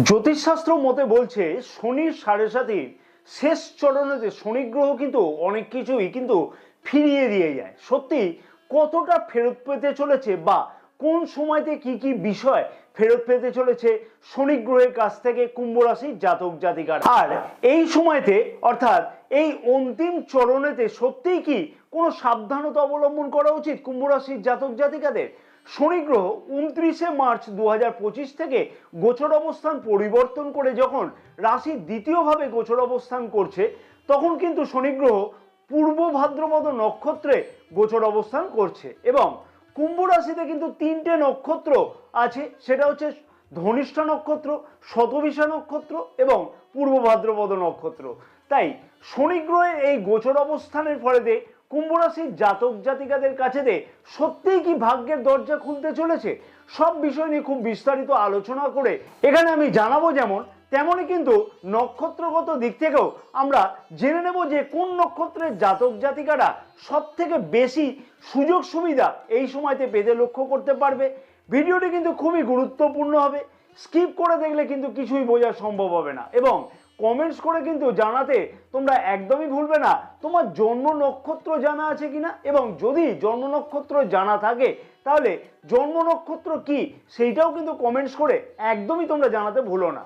জ্যোতিষশাস্ত্র মতে বলছে শনির ৭.৫ শেষ চরণেতে শনি গ্রহ কিন্তু অনেক কিছুই কিন্তু ফিরিয়ে দিয়ে যায়। সত্যি কতটা ফেরত পেতে চলেছে বা কোন সময়তে কি কি বিষয় ফেরত পেতে চলেছে শনি গ্রহের কাছ থেকে কুম্ভ রাশির জাতক জাতিকার, আর এই সময়তে অর্থাৎ এই অন্তিম চরণেতে সত্যিই কি কোনো সাবধানতা অবলম্বন করা উচিত কুম্ভ রাশির জাতক জাতিকাদের। শনি গ্রহ ২৯শে মার্চ ২০২৫ থেকে গোচর অবস্থান পরিবর্তন করে যখন রাশির দ্বিতীয়ভাবে গোচর অবস্থান করছে, তখন কিন্তু শনি গ্রহ পূর্ব ভাদ্রপদ নক্ষত্রে গোচর অবস্থান করছে এবং কুম্ভ রাশিতে কিন্তু ৩টে নক্ষত্র আছে, সেটা হচ্ছে ধনিষ্ঠা নক্ষত্র, শতভিষা নক্ষত্র এবং পূর্ব ভাদ্রপদ নক্ষত্র। তাই শনি গ্রহের এই গোচর অবস্থানের ফলে কুম্ভ রাশির জাতক জাতিকাদের কাছে সত্যিই কি ভাগ্যের দরজা খুলতে চলেছে, সব বিষয় নিয়ে খুব বিস্তারিত আলোচনা করে এখানে আমি জানাবো। যেমন তেমনই কিন্তু নক্ষত্রগত দিক থেকেও আমরা জেনে নেব যে কোন নক্ষত্রের জাতক জাতিকারা সব থেকে বেশি সুযোগ সুবিধা এই সময়তে পেতে লক্ষ্য করতে পারবে। ভিডিওটি কিন্তু খুবই গুরুত্বপূর্ণ হবে, স্কিপ করে দেখলে কিন্তু কিছুই বোঝা সম্ভব হবে না এবং কমেন্টস করে কিন্তু জানাতে তোমরা একদমই ভুলবে না তোমার জন্ম নক্ষত্র জানা আছে কিনা, এবং যদি জন্ম নক্ষত্র জানা থাকে তাহলে জন্ম নক্ষত্র কি সেইটাও কিন্তু কমেন্টস করে একদমই তোমরা জানাতে ভুলো না।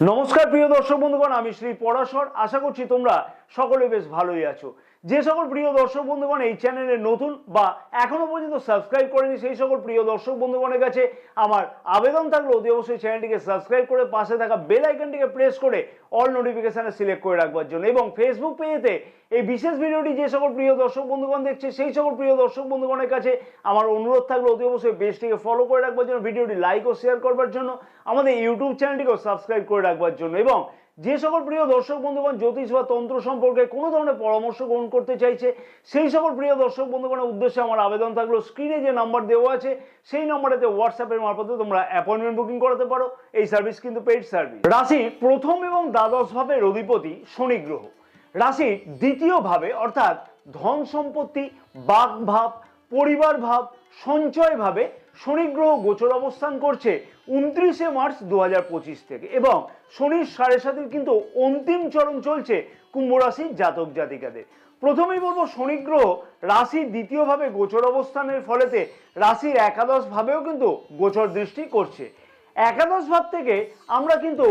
নমস্কার প্রিয় দর্শক বন্ধুগণ, আমি শ্রী পরাশর। আশা করছি তোমরা সকলে বেশ ভালোই আছো। যে সকল প্রিয় দর্শক বন্ধুগণ এই চ্যানেলে নতুন বা এখনো পর্যন্ত সাবস্ক্রাইব করেনি, সেই সকল প্রিয় দর্শক বন্ধুগণের কাছে আমার আবেদন থাকলো অতি অবশ্যই চ্যানেলটিকে সাবস্ক্রাইব করে পাশে থাকা বেল আইকনটিকে প্রেস করে অল নোটিফিকেশনে সিলেক্ট করে রাখবার জন্য, এবং ফেসবুক পেজেতে এই বিশেষ ভিডিওটি যে সকল প্রিয় দর্শক বন্ধুগণ দেখছে সেই সকল প্রিয় দর্শক বন্ধুগণের কাছে আমার অনুরোধ থাকলো অতি অবশ্যই পেজটিকে ফলো করে রাখবার জন্য, ভিডিওটি লাইক ও শেয়ার করবার জন্য, আমাদের ইউটিউব চ্যানেলটিকেও সাবস্ক্রাইব করে রাখবার জন্য, এবং যে সকল প্রিয় দর্শক বন্ধুগণ জ্যোতিষ বা তন্ত্র সম্পর্কে কোনো ধরনের পরামর্শ গ্রহণ করতে চাইছে সেই সকল প্রিয় দর্শক বন্ধুগণের উদ্দেশ্যে আমার আবেদন থাকলো স্ক্রিনে যে নাম্বার দেওয়া আছে সেই নাম্বারেতে হোয়াটসঅ্যাপের মারফতে তোমরা অ্যাপয়েন্টমেন্ট বুকিং করাতে পারো। এই সার্ভিস কিন্তু পেইড সার্ভিস। রাশির প্রথম এবং দ্বাদশ ভাবের অধিপতি শনি গ্রহ রাশির দ্বিতীয় ভাবে অর্থাৎ ধন সম্পত্তি, বাক ভাব, পরিবার ভাব, সঞ্চয় ভাবে শনি গ্রহ গোচর অবস্থান করছে ২৯শে মার্চ ২০২৫ থেকে, এবং শনির ৭.৫ কিন্তু অন্তিম চরণ চলছে কুম্ভ রাশির জাতক জাতিকাদের। প্রথমেই বলবো শনি গ্রহ রাশির দ্বিতীয় ভাবে গোচর অবস্থানের ফলেতে রাশির একাদশ ভাবেও কিন্তু গোচর দৃষ্টি করছে। একাদশ ভাব থেকে আমরা কিন্তু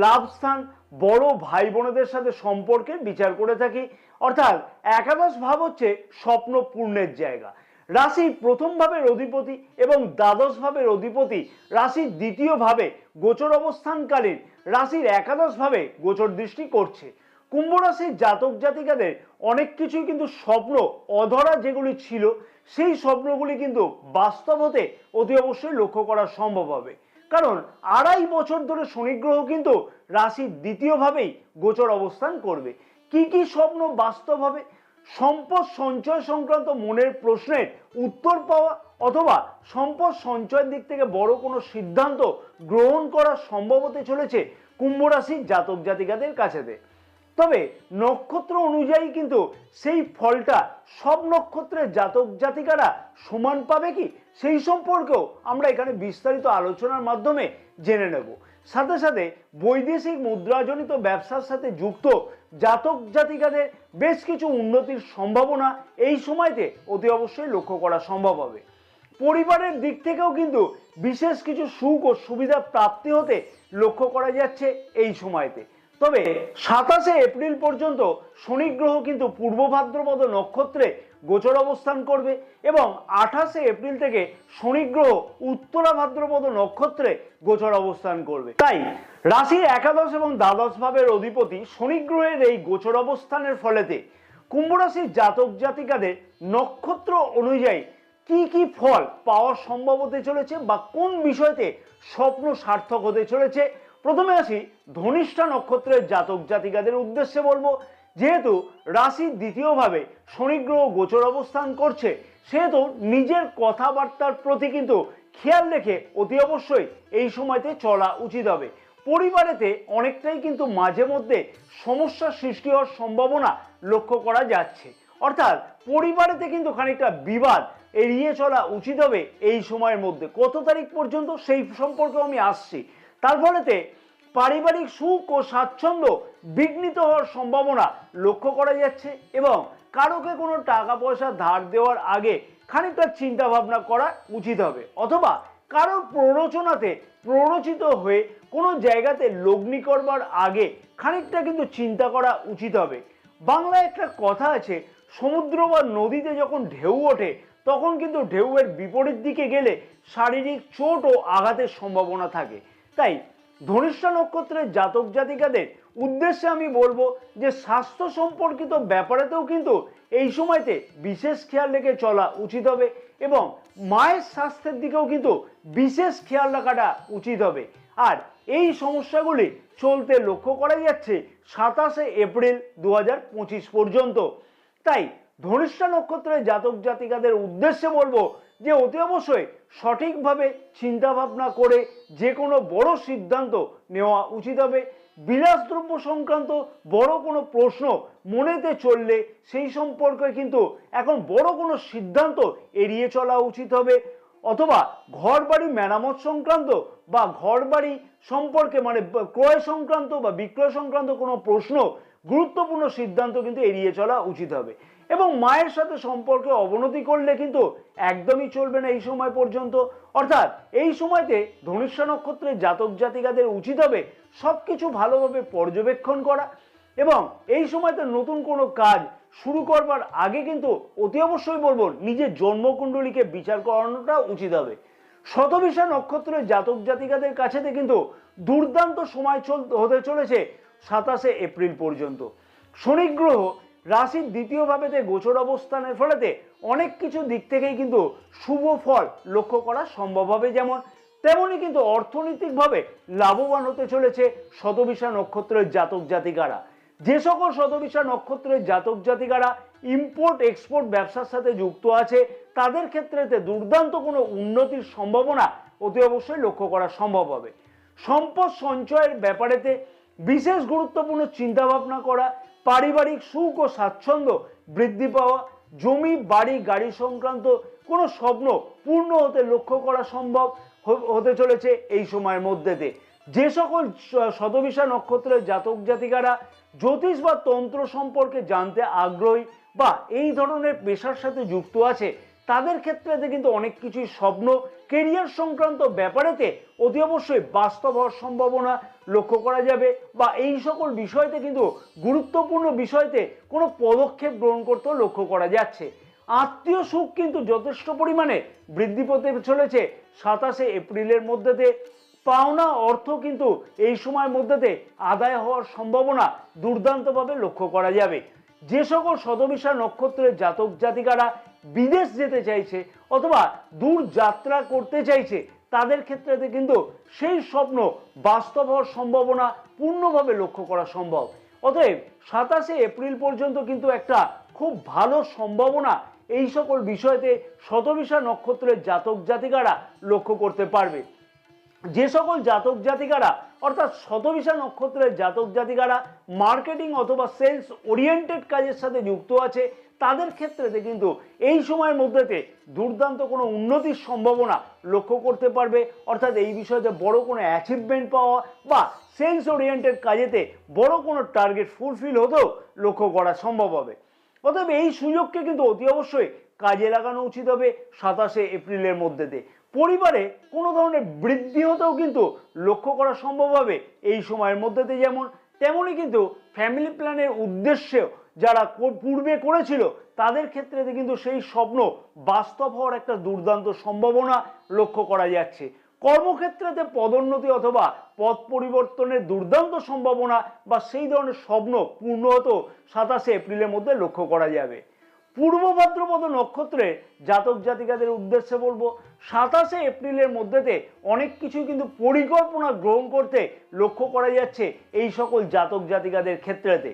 লাভ স্থান, বড় ভাই বোনেদের সাথে সম্পর্কের বিচার করে থাকি, অর্থাৎ একাদশ ভাব হচ্ছে স্বপ্ন পূর্ণের জায়গা। রাশির প্রথম ভাবের অধিপতি এবং দ্বাদশ ভাবের অধিপতি রাশির দ্বিতীয় ভাবে গোচর অবস্থানকালীন রাশির একাদশ ভাবে গোচর দৃষ্টি করছে। কুম্ভ রাশির জাতক জাতিকাদের অনেক কিছুই কিন্তু স্বপ্ন অধরা যেগুলি ছিল সেই স্বপ্নগুলি কিন্তু বাস্তব হতে অতি অবশ্যই লক্ষ্য করা সম্ভব হবে, কারণ ২.৫ বছর ধরে শনি গ্রহ কিন্তু রাশির দ্বিতীয় ভাবেই গোচর অবস্থান করবে। কি কি স্বপ্ন বাস্তব হবে? সম্পদ সঞ্চয় সংক্রান্ত মনের প্রশ্নের উত্তর পাওয়া, অথবা সম্পদ সঞ্চয়ের দিক থেকে বড় কোনো সিদ্ধান্ত গ্রহণ করা সম্ভব হতে চলেছে কুম্ভ রাশির জাতক জাতিকাদের কাছে। তবে নক্ষত্র অনুযায়ী কিন্তু সেই ফলটা সব নক্ষত্রের জাতক জাতিকারা সমান পাবে কি, সেই সম্পর্কেও আমরা এখানে বিস্তারিত আলোচনার মাধ্যমে জেনে নেব। সাথে সাথে বৈদেশিক মুদ্রাজনিত ব্যবসার সাথে যুক্ত জাতক জাতিকাদের বেশ কিছু উন্নতির সম্ভাবনা এই সময়তে অতি অবশ্যই লক্ষ্য করা সম্ভব হবে। পরিবারের দিক থেকেও কিন্তু বিশেষ কিছু সুখ ও সুবিধা প্রাপ্তি হতে লক্ষ্য করা যাচ্ছে এই সময়তে। তবে ২৭শে এপ্রিল পর্যন্ত শনি গ্রহ কিন্তু পূর্ব ভাদ্রপদ নক্ষত্রে গোচর অবস্থান করবে এবং ২৮শে এপ্রিল থেকে শনি গ্রহ উত্তরা ভাদ্রপদ নক্ষত্রে গোচর অবস্থান করবে। তাই রাশির একাদশ এবং দ্বাদশ ভাবের অধিপতি শনি গ্রহের এই গোচর অবস্থানের ফলেতে কুম্ভ রাশির জাতক জাতিকাদের নক্ষত্র অনুযায়ী কি কি ফল পাওয়া সম্ভব হতে চলেছে বা কোন বিষয়তে স্বপ্ন সার্থক হতে চলেছে। প্রথমে আসি ধনিষ্ঠা নক্ষত্রের জাতক জাতিকাদের উদ্দেশ্যে বলবো, যেহেতু রাশির দ্বিতীয় ভাবে শনি গ্রহ গোচর অবস্থান করছে সেহেতু নিজের কথাবার্তার প্রতি কিন্তু খেয়াল রেখে অতি অবশ্যই এই সময়তে চলা উচিত হবে। পরিবারেতে অনেকটাই কিন্তু মাঝে মধ্যে সমস্যার সৃষ্টি হওয়ার সম্ভাবনা লক্ষ্য করা যাচ্ছে। অর্থাৎ পরিবারেতে কিন্তু খানিকটা বিবাদ এড়িয়ে চলা উচিত হবে এই সময়ের মধ্যে। কত তারিখ পর্যন্ত সেই সম্পর্কে আমি আসছি। তার ফলেতে পারিবারিক সুখ ও স্বাচ্ছন্দ্য বিঘ্নিত হওয়ার সম্ভাবনা লক্ষ্য করা যাচ্ছে এবং কারোকে কোনো টাকা পয়সা ধার দেওয়ার আগে খানিকটা চিন্তা ভাবনা করা উচিত হবে, অথবা কারোর প্ররোচনাতে প্ররোচিত হয়ে কোনো জায়গাতে লগ্নি করবার আগে খানিকটা কিন্তু চিন্তা করা উচিত হবে। বাংলায় একটা কথা আছে, সমুদ্র বা নদীতে যখন ঢেউ ওঠে তখন কিন্তু ঢেউয়ের বিপরীত দিকে গেলে শারীরিক চোট ও আঘাতের সম্ভাবনা থাকে। তাই ধনিষ্ঠা নক্ষত্রের জাতক জাতিকাদের উদ্দেশ্যে আমি বলবো যে স্বাস্থ্য সম্পর্কিত ব্যাপারেতেও কিন্তু এই সময়তে বিশেষ খেয়াল রেখে চলা উচিত হবে এবং মায়ের স্বাস্থ্যের দিকেও কিন্তু বিশেষ খেয়াল রাখাটা উচিত হবে। আর এই সমস্যাগুলি চলতে লক্ষ্য করা যাচ্ছে 27শে এপ্রিল 2025 পর্যন্ত। তাই ধনিষ্ঠা নক্ষত্রের জাতক জাতিকাদের উদ্দেশ্যে বলবো যে অতি অবশ্যই সঠিকভাবে চিন্তা ভাবনা করে যে কোনো বড় সিদ্ধান্ত নেওয়া উচিত হবে। বিলাসদ্রব্য সংক্রান্ত বড় কোনো প্রশ্ন মনেতে চললে সেই সম্পর্কে কিন্তু এখন বড় কোনো সিদ্ধান্ত এড়িয়ে চলা উচিত হবে, অথবা ঘর বাড়ি মেরামত সংক্রান্ত বা ঘর বাড়ি সম্পর্কে মানে ক্রয় সংক্রান্ত বা বিক্রয় সংক্রান্ত কোনো প্রশ্ন গুরুত্বপূর্ণ সিদ্ধান্ত কিন্তু এড়িয়ে চলা উচিত হবে। এবং মায়ের সাথে সম্পর্কে অবনতি করলে কিন্তু একদমই চলবে না এই সময় পর্যন্ত। অর্থাৎ এই সময়তে ধনিষ্ঠা নক্ষত্রের জাতক জাতিকাদের উচিত হবে সবকিছু ভালোভাবে পর্যবেক্ষণ করা এবং এই সময়তে নতুন কোনো কাজ শুরু করবার আগে কিন্তু অতি অবশ্যই বলবো নিজের জন্মকুণ্ডলীকে বিচার করানোটা উচিত হবে। শতভিষা নক্ষত্রের জাতক জাতিকাদের কাছেতে কিন্তু দুর্দান্ত সময় হতে চলেছে 27শে এপ্রিল পর্যন্ত। শনি গ্রহ রাশির দ্বিতীয় ভাবেতে গোচর অবস্থানের ফলেতে অনেক কিছু দিক থেকেই কিন্তু শুভ ফল লক্ষ্য করা সম্ভব হবে, যেমন তেমনি কিন্তু অর্থনৈতিকভাবে লাভবান হতে চলেছে শতভিষা নক্ষত্রের জাতক জাতিকারা। যে সকল শতভিষা নক্ষত্রের জাতক জাতিকারা ইম্পোর্ট এক্সপোর্ট ব্যবসার সাথে যুক্ত আছে তাদের ক্ষেত্রেতে দুর্দান্ত কোনো উন্নতির সম্ভাবনা অতি অবশ্যই লক্ষ্য করা সম্ভব হবে। সম্পদ সঞ্চয়ের ব্যাপারেতে বিশেষ গুরুত্বপূর্ণ চিন্তা ভাবনা করা, পারিবারিক সুখ ও স্বাচ্ছন্দ্য বৃদ্ধি পাওয়া, জমি বাড়ি গাড়ি সংক্রান্ত কোনো স্বপ্ন পূর্ণ হতে লক্ষ্য করা সম্ভব হতে চলেছে এই সময়ের মধ্যেতে। যে সকল শতভিষা নক্ষত্রের জাতক জাতিকারা জ্যোতিষ বা তন্ত্র সম্পর্কে জানতে আগ্রহী বা এই ধরনের পেশার সাথে যুক্ত আছে তাদের ক্ষেত্রে কিন্তু অনেক কিছুই স্বপ্ন কেরিয়ার সংক্রান্ত ব্যাপারেতে অতি অবশ্যই বাস্তব হওয়ার সম্ভাবনা লক্ষ্য করা যাবে বা এই সকল বিষয়তে কিন্তু গুরুত্বপূর্ণ বিষয়তে কোনো পদক্ষেপ গ্রহণ করতেও লক্ষ্য করা যাচ্ছে। আত্মীয় সুখ কিন্তু যথেষ্ট পরিমাণে বৃদ্ধি পেতে চলেছে 27শে এপ্রিলের মধ্যেতে। পাওনা অর্থ কিন্তু এই সময়ের মধ্যেতে আদায় হওয়ার সম্ভাবনা দুর্দান্তভাবে লক্ষ্য করা যাবে। যে সকল শতভিষা নক্ষত্রের জাতক জাতিকারা বিদেশ যেতে চাইছে অথবা দূর যাত্রা করতে চাইছে তাদের ক্ষেত্রে কিন্তু সেই স্বপ্ন বাস্তব হওয়ার সম্ভাবনা পূর্ণভাবে লক্ষ্য করা সম্ভব। অতএব 27শে এপ্রিল পর্যন্ত কিন্তু একটা খুব ভালো সম্ভাবনা এই সকল বিষয়তে শতভিষা নক্ষত্রের জাতক জাতিকারা লক্ষ্য করতে পারবে। যে সকল জাতক জাতিকারা অর্থাৎ শতভিষা নক্ষত্রের জাতক জাতিকারা মার্কেটিং অথবা সেলস ওরিয়েন্টেড কাজের সাথে যুক্ত আছে তাদের ক্ষেত্রে কিন্তু এই সময়ের মধ্যেতে দুর্দান্ত কোনো উন্নতির সম্ভাবনা লক্ষ্য করতে পারবে। অর্থাৎ এই বিষয়তে বড় কোনো অ্যাচিভমেন্ট পাওয়া বা সেলস ওরিয়েন্টেড কাজেতে বড় কোনো টার্গেট ফুলফিল হতেও লক্ষ্য করা সম্ভব হবে। অতএব এই সুযোগকে কিন্তু অতি অবশ্যই কাজে লাগানো উচিত হবে 27শে এপ্রিলের মধ্যেতে। পরিবারে কোনো ধরনের বৃদ্ধি হতেও কিন্তু লক্ষ্য করা সম্ভব হবে এই সময়ের মধ্যেতে, যেমন তেমনই কিন্তু ফ্যামিলি প্ল্যানের উদ্দেশ্যেও যারা পূর্বে করেছিল তাদের ক্ষেত্রে কিন্তু সেই স্বপ্ন বাস্তব হওয়ার একটা দুর্দান্ত সম্ভাবনা লক্ষ্য করা যাচ্ছে। কর্মক্ষেত্রেতে পদোন্নতি অথবা পদ পরিবর্তনের দুর্দান্ত সম্ভাবনা বা সেই ধরনের স্বপ্ন পূর্ণ হতেও 27শে এপ্রিলের মধ্যে লক্ষ্য করা যাবে। পূর্ব ভাদ্রপদ নক্ষত্রে জাতক জাতিকাদের উদ্দেশ্যে বলবো 27শে এপ্রিলের মধ্যেতে অনেক কিছুই কিন্তু পরিকল্পনা গ্রহণ করতে লক্ষ্য করা যাচ্ছে এই সকল জাতক জাতিকাদের ক্ষেত্রেতে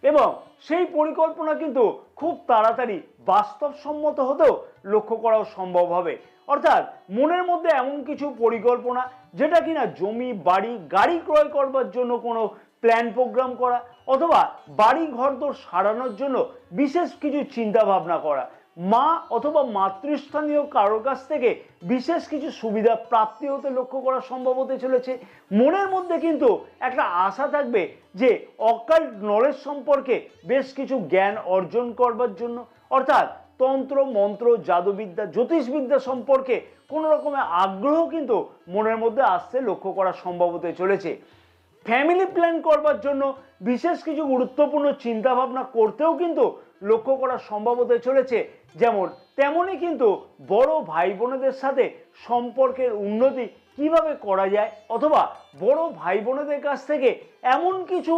এবং সেই পরিকল্পনা কিন্তু খুব তাড়াতাড়ি বাস্তবসম্মত হতেও লক্ষ্য করাও সম্ভব হবে। অর্থাৎ মনের মধ্যে এমন কিছু পরিকল্পনা যেটা কিনা জমি বাড়ি গাড়ি ক্রয় করবার জন্য কোনো প্ল্যান প্রোগ্রাম করা অথবা বাড়ি ঘরদোর সারানোর জন্য বিশেষ কিছু চিন্তা ভাবনা করা, মা অথবা মাতৃস্থানীয় কারোর কাছ থেকে বিশেষ কিছু সুবিধা প্রাপ্তি হতে লক্ষ্য করা সম্ভব হতে চলেছে। মনের মধ্যে কিন্তু একটা আশা থাকবে যে অকাল্ট নলেজ সম্পর্কে বেশ কিছু জ্ঞান অর্জন করবার জন্য, অর্থাৎ তন্ত্র মন্ত্র জাদুবিদ্যা জ্যোতিষবিদ্যা সম্পর্কে কোনো রকমের আগ্রহ কিন্তু মনের মধ্যে আসতে লক্ষ্য করা সম্ভব হতে চলেছে। ফ্যামিলি প্ল্যান করবার জন্য বিশেষ কিছু গুরুত্বপূর্ণ চিন্তা ভাবনা করতেও কিন্তু লক্ষ্য করা সম্ভব হতে চলেছে। যেমন তেমনই কিন্তু বড় ভাই বোনেদের সাথে সম্পর্কের উন্নতি কিভাবে করা যায়, অথবা বড় ভাই বোনেদের কাছ থেকে এমন কিছু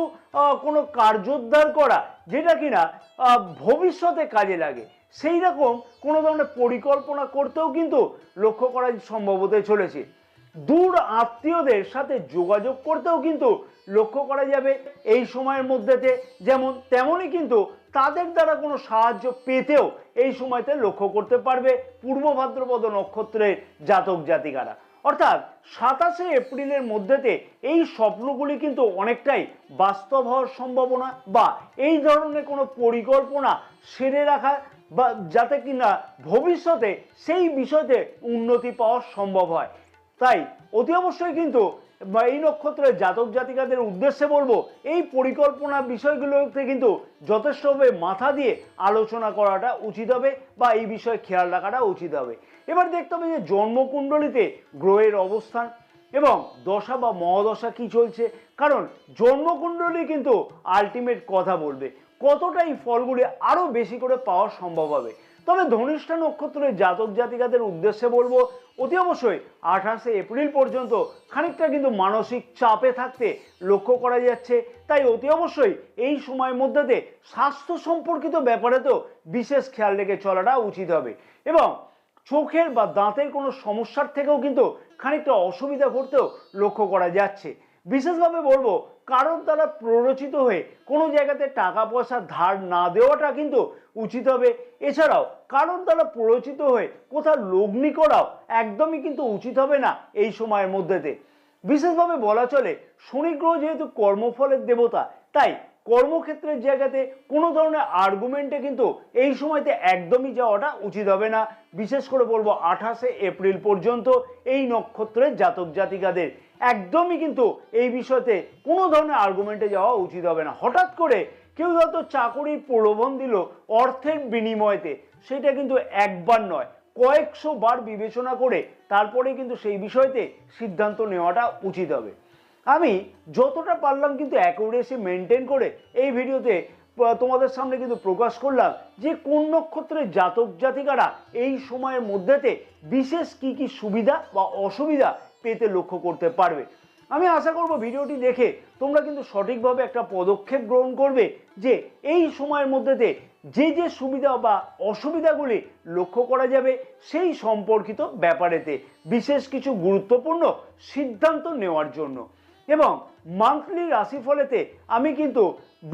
কোনো কার্যোদ্ধার করা যেটা কিনা ভবিষ্যতে কাজে লাগে, সেই রকম কোনো ধরনের পরিকল্পনা করতেও কিন্তু লক্ষ্য করা সম্ভব হতে চলেছে। দূর আত্মীয়দের সাথে যোগাযোগ করতেও কিন্তু লক্ষ্য করা যাবে এই সময়ের মধ্যেতে, যেমন তেমনই কিন্তু তাদের দ্বারা কোনো সাহায্য পেতেও এই সময়তে লক্ষ্য করতে পারবে পূর্ব ভাদ্রপদ নক্ষত্রের জাতক জাতিকারা। অর্থাৎ 27শে এপ্রিলের মধ্যেতে এই স্বপ্নগুলি কিন্তু অনেকটাই বাস্তব হওয়ার সম্ভাবনা, বা এই ধরনের কোনো পরিকল্পনা সেরে রাখা, বা যাতে কিনা ভবিষ্যতে সেই বিষয়তে উন্নতি পাওয়া সম্ভব হয়। তাই অতি অবশ্যই কিন্তু এই নক্ষত্রের জাতক জাতিকাদের উদ্দেশ্যে বলবো, এই পরিকল্পনা বিষয়গুলোতে কিন্তু যথেষ্টভাবে মাথা দিয়ে আলোচনা করাটা উচিত হবে, বা এই বিষয়ে খেয়াল রাখাটা উচিত হবে। এবার দেখতে হবে যে জন্মকুণ্ডলিতে গ্রহের অবস্থান এবং দশা বা মহাদশা কি চলছে, কারণ জন্মকুণ্ডলী কিন্তু আলটিমেট কথা বলবে কতটা এই ফলগুলি আরো বেশি করে পাওয়া সম্ভব হবে। তবে ধনিষ্ঠা নক্ষত্রের জাতক জাতিকাদের উদ্দেশ্যে বলবো, অতি অবশ্যই 28শে এপ্রিল পর্যন্ত খানিকটা কিন্তু মানসিক চাপে থাকতে লক্ষ্য করা যাচ্ছে। তাই অতি অবশ্যই এই সময়ের মধ্যেতে স্বাস্থ্য সম্পর্কিত ব্যাপারে তো বিশেষ খেয়াল রেখে চলাটা উচিত হবে, এবং চোখের বা দাঁতের কোনো সমস্যার থেকেও কিন্তু খানিকটা অসুবিধা ঘটতেও লক্ষ্য করা যাচ্ছে। বিশেষভাবে বলবো, কারোর দ্বারা প্ররোচিত হয়ে কোনো জায়গাতে টাকা পয়সা ধার না দেওয়াটা কিন্তু উচিত হবে। এছাড়াও কারোর দ্বারা প্ররোচিত হয়ে কোথাও লগ্নি করাও একদমই কিন্তু উচিত হবে না এই সময়ের মধ্যেতে। বিশেষভাবে বলা চলে, শনি গ্রহ যেহেতু কর্মফলের দেবতা, তাই কর্মক্ষেত্রের জায়গাতে কোনো ধরনের আর্গুমেন্টে কিন্তু এই সময়তে একদমই যাওয়াটা উচিত হবে না। বিশেষ করে বলবো 28শে এপ্রিল পর্যন্ত এই নক্ষত্রের জাতক জাতিকাদের একদমই কিন্তু এই বিষয়তে কোনো ধরনের আর্গুমেন্টে যাওয়া উচিত হবে না। হঠাৎ করে কেউ হয়তো চাকরির প্রলোভন দিল অর্থের বিনিময়েতে, সেটা কিন্তু একবার নয় কয়েকশো বার বিবেচনা করে তারপরে কিন্তু সেই বিষয়তে সিদ্ধান্ত নেওয়াটা উচিত হবে। আমি যতটা পারলাম কিন্তু অ্যাকুরেসি মেনটেন করে এই ভিডিওতে তোমাদের সামনে কিন্তু প্রকাশ করলাম যে কোন নক্ষত্রের জাতক জাতিকারা এই সময়ের মধ্যেতে বিশেষ কি কি সুবিধা বা অসুবিধা পেতে লক্ষ্য করতে পারবে। আমি আশা করব ভিডিওটি দেখে তোমরা কিন্তু সঠিকভাবে একটা পদক্ষেপ গ্রহণ করবে, যে এই সময়ের মধ্যেতে যে যে সুবিধা বা অসুবিধাগুলি লক্ষ্য করা যাবে সেই সম্পর্কিত ব্যাপারেতে বিশেষ কিছু গুরুত্বপূর্ণ সিদ্ধান্ত নেওয়ার জন্য। এবং মান্থলি রাশিফলেতে আমি কিন্তু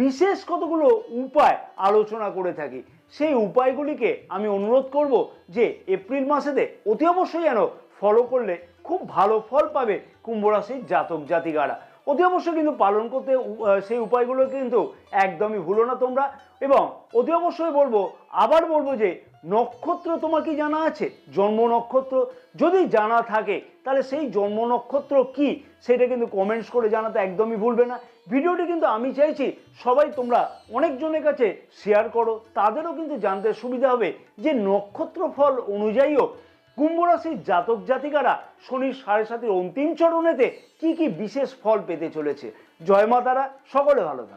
বিশেষ কতগুলো উপায় আলোচনা করে থাকি, সেই উপায়গুলিকে আমি অনুরোধ করব যে এপ্রিল মাসেতে অতি অবশ্যই যেন ফলো করলে খুব ভালো ফল পাবে কুম্ভ রাশির জাতক জাতিকারা। অতি অবশ্যই কিন্তু পালন করতে সেই উপায়গুলো কিন্তু একদমই ভুলো না তোমরা। এবং অতি অবশ্যই বলবো, আবার বলবো যে নক্ষত্র তোমার কি জানা আছে? জন্ম নক্ষত্র যদি জানা থাকে তাহলে সেই জন্ম নক্ষত্র কি সেটা কিন্তু কমেন্টস করে জানাতে একদমই ভুলবে না। ভিডিওটি কিন্তু আমি চাইছি সবাই তোমরা অনেকজনের কাছে শেয়ার করো, তাদেরও কিন্তু জানতে সুবিধা হবে যে নক্ষত্র ফল অনুযায়ীও কুম্ভ রাশির জাতক জাতিকারা শনির 7.5 অন্তিম চরণেতে কি কি বিশেষ ফল পেতে চলেছে। জয় মা তারা, সকলে ভালো থাকো।